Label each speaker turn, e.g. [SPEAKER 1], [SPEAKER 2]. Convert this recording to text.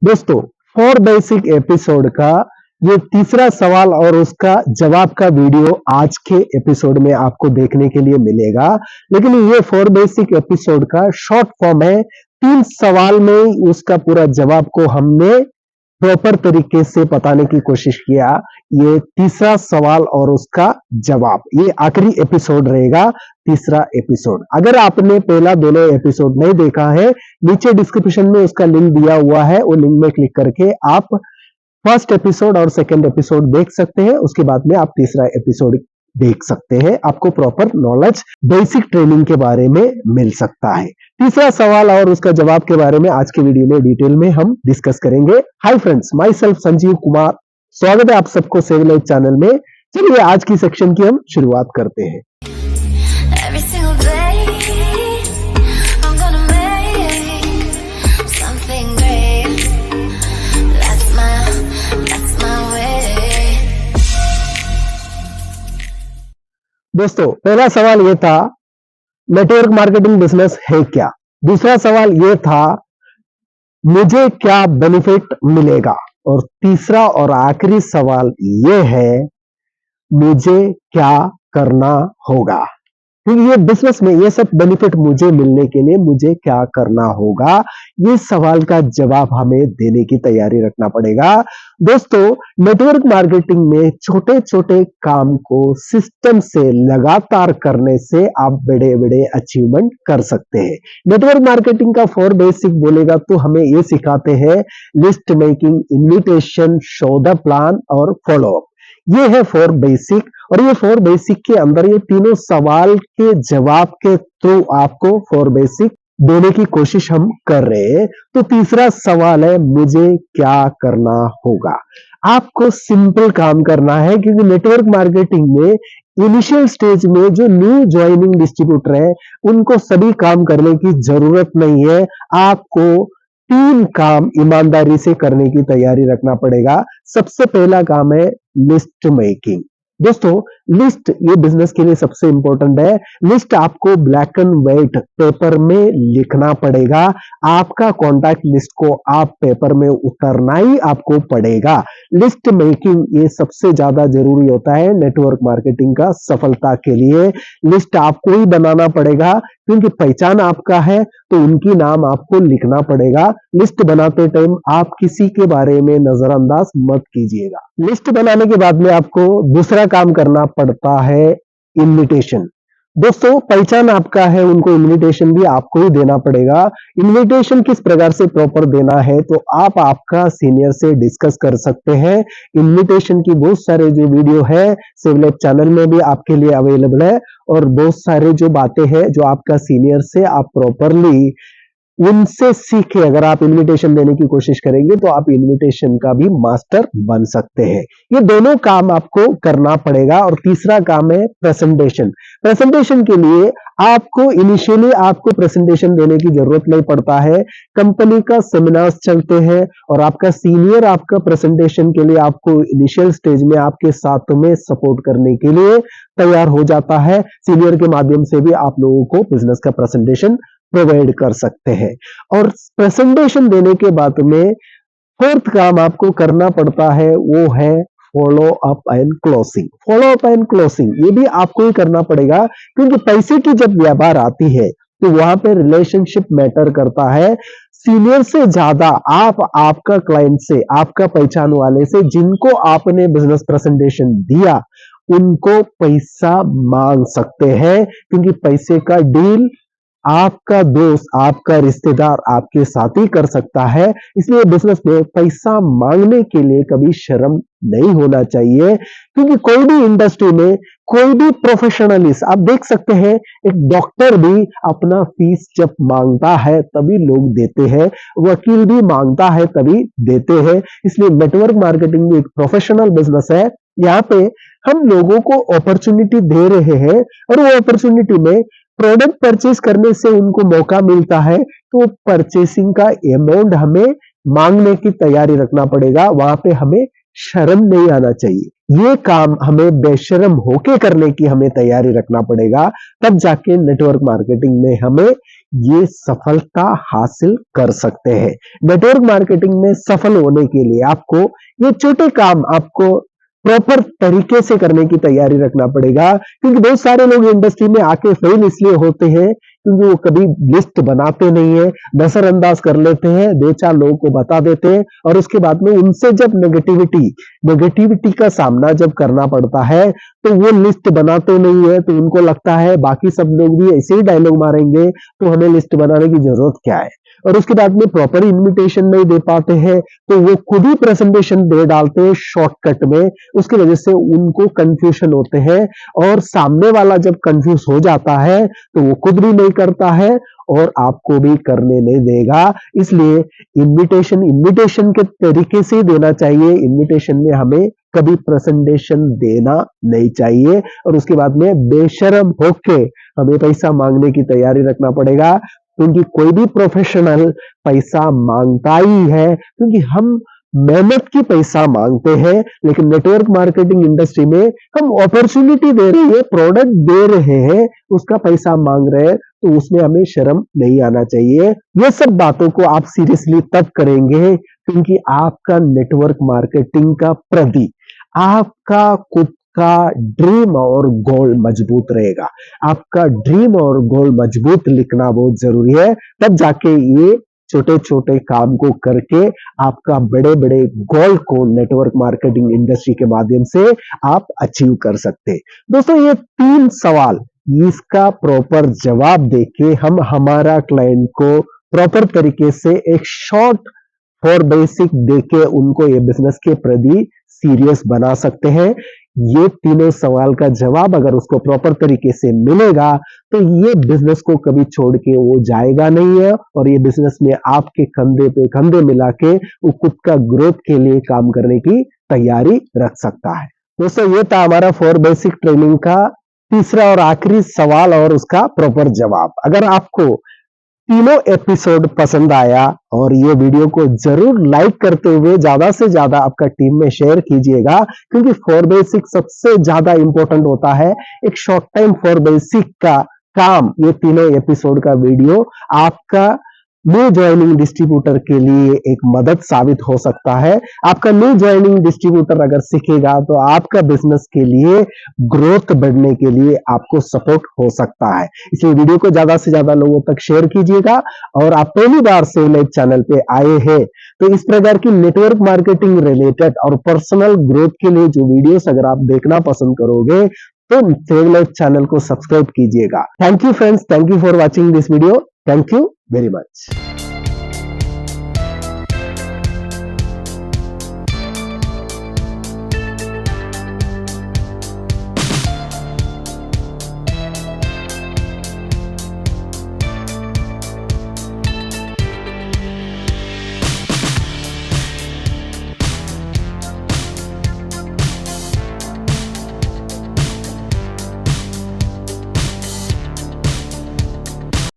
[SPEAKER 1] दोस्तों, four basic episode का ये तीसरा सवाल और उसका जवाब का वीडियो आज के एपिसोड में आपको देखने के लिए मिलेगा। लेकिन ये फोर बेसिक एपिसोड का शॉर्ट फॉर्म है। 3 सवाल में उसका पूरा जवाब को हमने प्रॉपर तरीके से बताने की कोशिश किया। ये तीसरा सवाल और उसका जवाब, ये आखिरी एपिसोड रहेगा, तीसरा एपिसोड। अगर आपने पहला दोनों एपिसोड नहीं देखा है, नीचे डिस्क्रिप्शन में उसका लिंक दिया हुआ है, वो लिंक में क्लिक करके आप फर्स्ट एपिसोड और सेकंड एपिसोड देख सकते हैं। उसके बाद में आप तीसरा एपिसोड देख सकते हैं। आपको प्रॉपर नॉलेज, बेसिक ट्रेनिंग के बारे में मिल सकता है। तीसरा सवाल और उसका जवाब के बारे में आज के वीडियो में डिटेल में हम डिस्कस करेंगे। Hi friends, my self Sanjeev Kumar, स्वागत है आप सबको सेव लाइफ चैनल में। चलिए आज की सेक्शन की हम शुरुआत करते हैं। दोस्तों, पहला सवाल यह था, नेटवर्क मार्केटिंग बिजनेस है क्या। दूसरा सवाल यह था, मुझे क्या बेनिफिट मिलेगा। और तीसरा और आखिरी सवाल यह है, मुझे क्या करना होगा। क्योंकि ये बिजनेस में ये सब बेनिफिट मुझे मिलने के लिए मुझे क्या करना होगा, ये सवाल का जवाब हमें देने की तैयारी रखना पड़ेगा। दोस्तों, नेटवर्क मार्केटिंग में छोटे छोटे काम को सिस्टम से लगातार करने से आप बड़े बड़े अचीवमेंट कर सकते हैं। नेटवर्क मार्केटिंग का 4 बेसिक बोलेगा तो हमें ये सिखाते हैं, list making, invitation, show the plan और फॉलो अप। ये है 4 बेसिक। और ये 4 बेसिक के अंदर ये तीनों सवाल के जवाब के थ्रू आपको 4 बेसिक देने की कोशिश हम कर रहे हैं। तो तीसरा सवाल है, मुझे क्या करना होगा। आपको सिंपल काम करना है, क्योंकि नेटवर्क मार्केटिंग में इनिशियल स्टेज में जो न्यू ज्वाइनिंग डिस्ट्रीब्यूटर है, उनको सभी काम करने की जरूरत नहीं है। आपको 3 काम ईमानदारी से करने की तैयारी रखना पड़ेगा। सबसे पहला काम है लिस्ट मेकिंग। दोस्तों, लिस्ट ये बिजनेस के लिए सबसे इंपॉर्टेंट है। लिस्ट आपको ब्लैक एंड व्हाइट पेपर में लिखना पड़ेगा। आपका कॉन्टैक्ट लिस्ट को आप पेपर में उतारना ही आपको पड़ेगा। लिस्ट मेकिंग ये सबसे ज्यादा जरूरी होता है नेटवर्क मार्केटिंग का सफलता के लिए। लिस्ट आपको ही बनाना पड़ेगा, क्योंकि पहचान आपका है, तो उनकी नाम आपको लिखना पड़ेगा। लिस्ट बनाते टाइम आप किसी के बारे में नजरअंदाज मत कीजिएगा। लिस्ट बनाने के बाद में आपको दूसरा काम करना पड़ता है, इन्विटेशन। दोस्तों, पहचान आपका है, उनको इन्विटेशन भी आपको ही देना पड़ेगा। इन्विटेशन किस प्रकार से प्रॉपर देना है तो आप आपका सीनियर से डिस्कस कर सकते हैं। इन्विटेशन की बहुत सारे जो वीडियो है सेव लाइफ चैनल में भी आपके लिए अवेलेबल है, और बहुत सारे जो बातें हैं जो आपका सीनियर से आप प्रॉपरली उनसे सीखे अगर आप इन्विटेशन देने की कोशिश करेंगे तो आप इन्विटेशन का भी मास्टर बन सकते हैं। ये दोनों काम आपको करना पड़ेगा। और तीसरा काम है प्रेजेंटेशन। प्रेजेंटेशन के लिए आपको इनिशियली आपको प्रेजेंटेशन देने की जरूरत नहीं पड़ता है। कंपनी का सेमिनार्स चलते हैं और आपका सीनियर आपका प्रेजेंटेशन के लिए आपको इनिशियल स्टेज में आपके साथ में सपोर्ट करने के लिए तैयार हो जाता है। सीनियर के माध्यम से भी आप लोगों को बिजनेस का प्रेजेंटेशन प्रोवाइड कर सकते हैं। और प्रेजेंटेशन देने के बाद में 4th काम आपको करना पड़ता है, वो है follow up and closing. Follow up and closing ये भी आपको ही करना पड़ेगा, क्योंकि पैसे की जब व्यापार आती है तो वहां पे रिलेशनशिप मैटर करता है। सीनियर से ज्यादा आप आपका क्लाइंट से, आपका पहचान वाले से, जिनको आपने बिजनेस प्रेजेंटेशन दिया, उनको पैसा मांग सकते हैं। क्योंकि पैसे का डील आपका दोस्त, आपका रिश्तेदार आपके साथ ही कर सकता है। इसलिए बिजनेस में पैसा मांगने के लिए कभी शर्म नहीं होना चाहिए। क्योंकि कोई भी इंडस्ट्री में कोई भी प्रोफेशनलिस्ट आप देख सकते हैं, एक डॉक्टर भी अपना फीस जब मांगता है तभी लोग देते हैं, वकील भी मांगता है तभी देते हैं। इसलिए नेटवर्क मार्केटिंग भी एक प्रोफेशनल बिजनेस है। यहाँ पे हम लोगों को अपॉर्चुनिटी दे रहे हैं, और वो अपॉर्चुनिटी में प्रोडक्ट परचेज करने से उनको मौका मिलता है, तो परचेसिंग का अमाउंट हमें मांगने की तैयारी रखना पड़ेगा। वहां पे हमें शर्म नहीं आना चाहिए। ये काम हमें बेशर्म होके करने की हमें तैयारी रखना पड़ेगा, तब जाके नेटवर्क मार्केटिंग में हमें ये सफलता हासिल कर सकते हैं। नेटवर्क मार्केटिंग में सफल होने के लिए आपको ये छोटे काम आपको प्रॉपर तरीके से करने की तैयारी रखना पड़ेगा, क्योंकि बहुत सारे लोग इंडस्ट्री में आके फेल इसलिए होते हैं क्योंकि वो कभी लिस्ट बनाते नहीं है, नजरअंदाज कर लेते हैं, दो चार लोगों को बता देते हैं और उसके बाद में उनसे जब नेगेटिविटी का सामना जब करना पड़ता है तो वो लिस्ट बनाते नहीं है, तो उनको लगता है बाकी सब लोग भी ऐसे ही डायलॉग मारेंगे तो हमें लिस्ट बनाने की जरूरत क्या है, और उसके बाद में प्रॉपर इन्विटेशन नहीं दे पाते हैं तो वो खुद ही प्रेजेंटेशन दे डालते हैं शॉर्टकट में। उसकी वजह से उनको कंफ्यूजन होते हैं और सामने वाला जब कंफ्यूज हो जाता है तो वो खुद भी नहीं करता है और आपको भी करने नहीं देगा। इसलिए इन्विटेशन के तरीके से देना चाहिए। इन्विटेशन में हमें कभी प्रेजेंटेशन देना नहीं चाहिए और उसके बाद में बेशर्म होके हमें पैसा मांगने की तैयारी रखना पड़ेगा, क्योंकि कोई भी प्रोफेशनल पैसा मांगता ही है, क्योंकि हम मेहनत की पैसा मांगते हैं। लेकिन नेटवर्क मार्केटिंग इंडस्ट्री में हम अपॉर्चुनिटी दे रहे हैं, प्रोडक्ट दे रहे हैं, उसका पैसा मांग रहे हैं, तो उसमें हमें शर्म नहीं आना चाहिए। ये सब बातों को आप सीरियसली तब करेंगे क्योंकि आपका नेटवर्क मार्केटिंग का प्रति आपका खुद का ड्रीम और गोल मजबूत रहेगा। आपका ड्रीम और गोल मजबूत लिखना बहुत जरूरी है, तब जाके ये छोटे छोटे काम को करके आपका बड़े बड़े गोल को नेटवर्क मार्केटिंग इंडस्ट्री के माध्यम से आप अचीव कर सकते हैं। दोस्तों, ये 3 सवाल, इसका प्रॉपर जवाब देके हम हमारा क्लाइंट को प्रॉपर तरीके से एक शॉर्ट फॉर बेसिक देके उनको ये बिजनेस के प्रति सीरियस बना सकते हैं। ये तीनों सवाल का जवाब अगर उसको प्रॉपर तरीके से मिलेगा तो ये बिजनेस को कभी छोड़ के वो जाएगा नहीं है और ये बिजनेस में आपके कंधे पे कंधे मिला के वो खुद का ग्रोथ के लिए काम करने की तैयारी रख सकता है। दोस्तों, ये था हमारा 4 बेसिक ट्रेनिंग का तीसरा और आखिरी सवाल और उसका प्रॉपर जवाब। अगर आपको तीनों एपिसोड पसंद आया और ये वीडियो को जरूर लाइक करते हुए ज्यादा से ज्यादा आपका टीम में शेयर कीजिएगा, क्योंकि 4 बेसिक सबसे ज्यादा इंपॉर्टेंट होता है। एक शॉर्ट टाइम 4 बेसिक का काम, ये तीनों एपिसोड का वीडियो आपका न्यू ज्वाइनिंग डिस्ट्रीब्यूटर के लिए एक मदद साबित हो सकता है। आपका न्यू ज्वाइनिंग डिस्ट्रीब्यूटर अगर सीखेगा तो आपका बिजनेस के लिए ग्रोथ बढ़ने के लिए आपको सपोर्ट हो सकता है। इसलिए वीडियो को ज्यादा से ज्यादा लोगों तक शेयर कीजिएगा। और आप पहली बार सेव लाइफ चैनल पे आए हैं तो इस प्रकार की नेटवर्क मार्केटिंग रिलेटेड और पर्सनल ग्रोथ के लिए जो वीडियोस अगर आप देखना पसंद करोगे तो सेव लाइफ चैनल को सब्सक्राइब कीजिएगा। Thank you friends, thank you for watching this video, thank you very much।